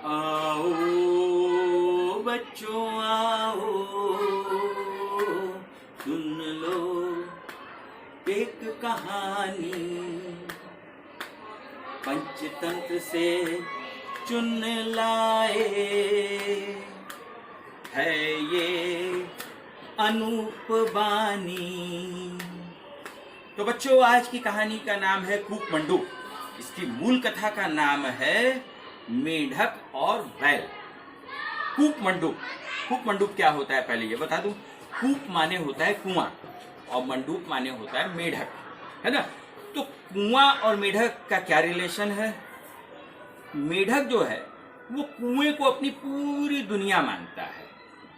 आओ बच्चों आओ, सुन लो एक कहानी, पंचतंत्र से चुन लाए है ये अनूप बानी। तो बच्चों, आज की कहानी का नाम है कूक मंडूक। इसकी मूल कथा का नाम है मेढक और बैल। कूक मंडूक क्या होता है पहले ये बता दूं। कूक माने होता है कुआं और मंडूक माने होता है मेढक, है ना। तो कुआं और मेढक का क्या रिलेशन है? मेढक जो है वो कुएं को अपनी पूरी दुनिया मानता है।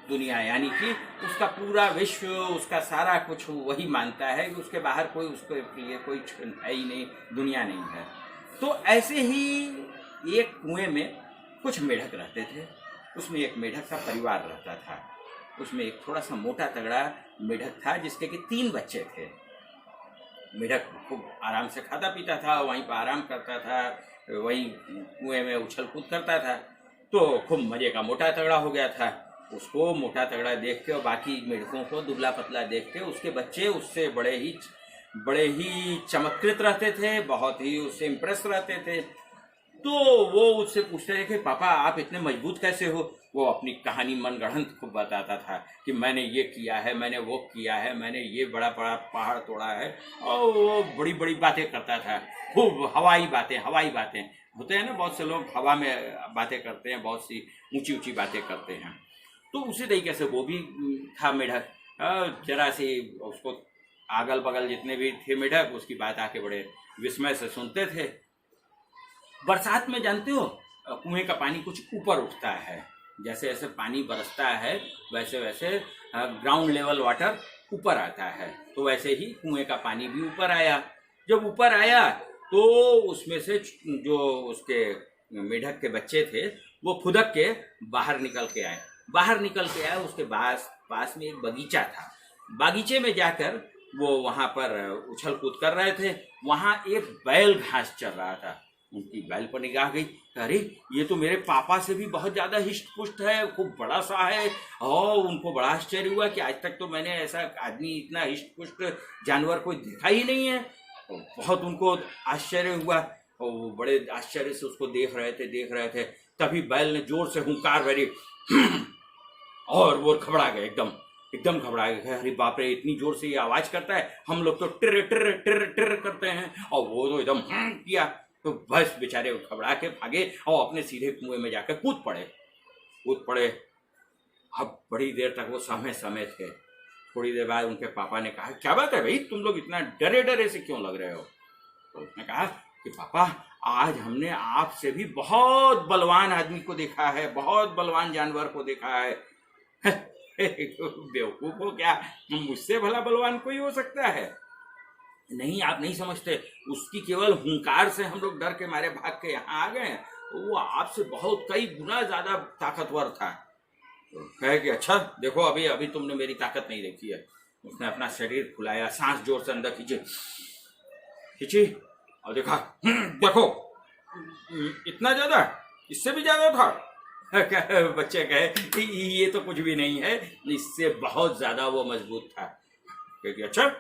दुनिया यानी कि उसका पूरा विश्व, उसका सारा कुछ वही मानता है कि उसके बाहर कोई उसके लिए कोई है ही नहीं, दुनिया नहीं है। तो ऐसे ही एक कुएं में कुछ मेढक रहते थे। उसमें एक मेढक का परिवार रहता था। उसमें एक थोड़ा सा मोटा तगड़ा मेढक था जिसके कि 3 बच्चे थे। मेढक खूब आराम से खाता पीता था, वहीं पर आराम करता था, वहीं कुएं में उछल कूद करता था। तो खूब मजे का मोटा तगड़ा हो गया था। उसको मोटा तगड़ा देख के और बाकी मेढकों को दुबला पतला देख के उसके बच्चे उससे बड़े ही चमत्कृत रहते थे, बहुत ही उससे इम्प्रेस रहते थे। तो वो उससे पूछते थे कि पापा आप इतने मजबूत कैसे हो। वो अपनी कहानी मनगढ़ंत खूब बताता था कि मैंने ये किया है, मैंने वो किया है, मैंने ये बड़ा बड़ा पहाड़ तोड़ा है, और वो बड़ी बड़ी बातें करता था। खूब हवाई बातें होते हैं ना, बहुत से लोग हवा में बातें करते हैं, बहुत सी ऊंची ऊंची बातें करते हैं। तो उसी तरीके से वो भी था मेढक। जरा सी उसको अगल बगल जितने भी थे मेढक उसकी बात आके बड़े विस्मय से सुनते थे। बरसात में जानते हो कुएं का पानी कुछ ऊपर उठता है। जैसे जैसे पानी बरसता है वैसे वैसे ग्राउंड लेवल वाटर ऊपर आता है। तो वैसे ही कुएं का पानी भी ऊपर आया। जब ऊपर आया तो उसमें से जो उसके मेढक के बच्चे थे वो फुदक के बाहर निकल के आए। उसके पास में एक बगीचा था। बागीचे में जाकर वो वहां पर उछल कूद कर रहे थे। वहां एक बैल घास चर रहा था। उनकी बैल पर निगाह गई, अरे ये तो मेरे पापा से भी बहुत ज्यादा हिष्ट पुष्ट है, खूब बड़ा सा है। और उनको बड़ा आश्चर्य हुआ कि आज तक तो मैंने ऐसा आदमी, इतना हिष्ट पुष्ट जानवर कोई देखा ही नहीं है। तो बहुत उनको आश्चर्य हुआ और वो बड़े आश्चर्य से उसको देख रहे थे। तभी बैल ने जोर से हुंकार भरी और वो घबरा गए, एकदम घबरा गए। अरे बाप रे, इतनी जोर से ये आवाज करता है, हम लोग तो टिर टिर टिर टिर करते हैं, और वो तो एकदम किया। तो बस बेचारे घबरा के भागे और अपने सीधे कुएं में जाकर कूद पड़े। अब बड़ी देर तक वो समय थे। थोड़ी देर बाद उनके पापा ने कहा, क्या बात है भाई, तुम लोग इतना डरे से क्यों लग रहे हो? तो उसने कहा कि पापा, आज हमने आपसे भी बहुत बलवान आदमी को देखा है, बहुत बलवान जानवर को देखा है। बेवकूफ हो क्या, मुझसे भला बलवान कोई हो सकता है? नहीं, आप नहीं समझते, उसकी केवल हुंकार से हम लोग डर के मारे भाग के यहाँ आ गए। वो आपसे बहुत कई गुना ज्यादा ताकतवर था। तो कहे कि अच्छा देखो, अभी तुमने मेरी ताकत नहीं देखी है। उसने अपना शरीर फुलाया, सांस जोर से अंदर खींची और देखा, देखो इतना ज्यादा, इससे भी ज्यादा था। बच्चे कहे ये तो कुछ भी नहीं है, इससे बहुत ज्यादा वो मजबूत था। क्योंकि अच्छा,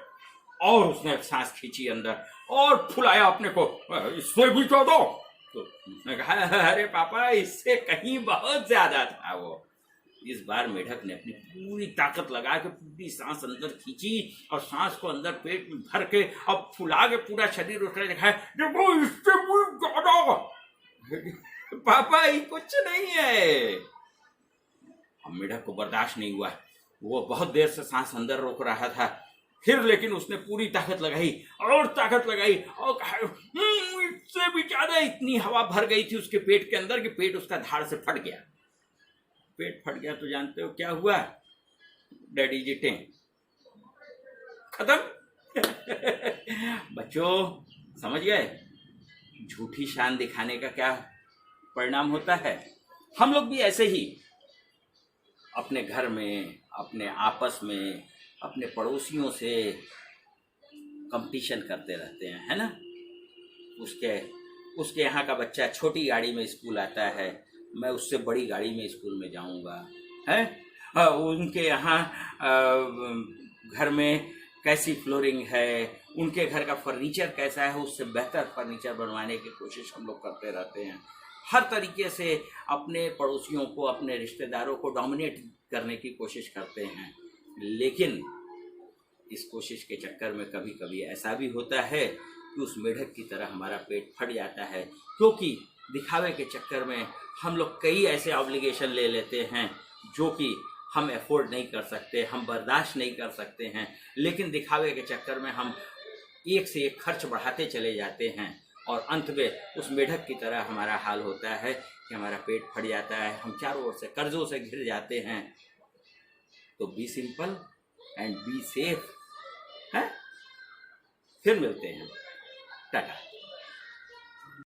और उसने सांस खींची अंदर और फुलाया अपने को, इससे भी ज्यादा। तो उसने कहा, अरे पापा, इससे कहीं बहुत ज्यादा था वो। इस बार मेढक ने अपनी पूरी ताकत लगा के पूरी सांस अंदर खींची और सांस को अंदर पेट में भर के अब फुला के पूरा शरीर उठ दिखाया, देखो इससे भी ज्यादा। पापा, ये कुछ नहीं है। अब मेढक को बर्दाश्त नहीं हुआ। वो बहुत देर से सांस अंदर रोक रहा था, फिर लेकिन उसने पूरी ताकत लगाई और कहा, इससे भी ज्यादा। इतनी हवा भर गई थी उसके पेट के अंदर कि पेट उसका धाड़ से फट गया। पेट फट गया तो जानते हो क्या हुआ? डैडी जी टें खत्म। बच्चों समझ गए झूठी शान दिखाने का क्या परिणाम होता है? हम लोग भी ऐसे ही अपने घर में, अपने आपस में, अपने पड़ोसियों से कंपटीशन करते रहते हैं, है ना। उसके यहाँ का बच्चा छोटी गाड़ी में स्कूल आता है, मैं उससे बड़ी गाड़ी में स्कूल में जाऊंगा, है। उनके यहाँ घर में कैसी फ्लोरिंग है, उनके घर का फर्नीचर कैसा है, उससे बेहतर फर्नीचर बनवाने की कोशिश हम लोग करते रहते हैं। हर तरीके से अपने पड़ोसियों को, अपने रिश्तेदारों को डोमिनेट करने की कोशिश करते हैं। लेकिन इस कोशिश के चक्कर में कभी कभी ऐसा भी होता है कि उस मेढक की तरह हमारा पेट फट जाता है, क्योंकि दिखावे के चक्कर में हम लोग कई ऐसे ऑब्लिगेशन ले लेते हैं जो कि हम अफोर्ड नहीं कर सकते, हम बर्दाश्त नहीं कर सकते हैं। लेकिन दिखावे के चक्कर में हम एक से एक खर्च बढ़ाते चले जाते हैं और अंत में उस मेढक की तरह हमारा हाल होता है कि हमारा पेट फट जाता है, हम चारों ओर से कर्जों से घिर जाते हैं। तो be simple and be safe है। फिर मिलते हैं, टाटा।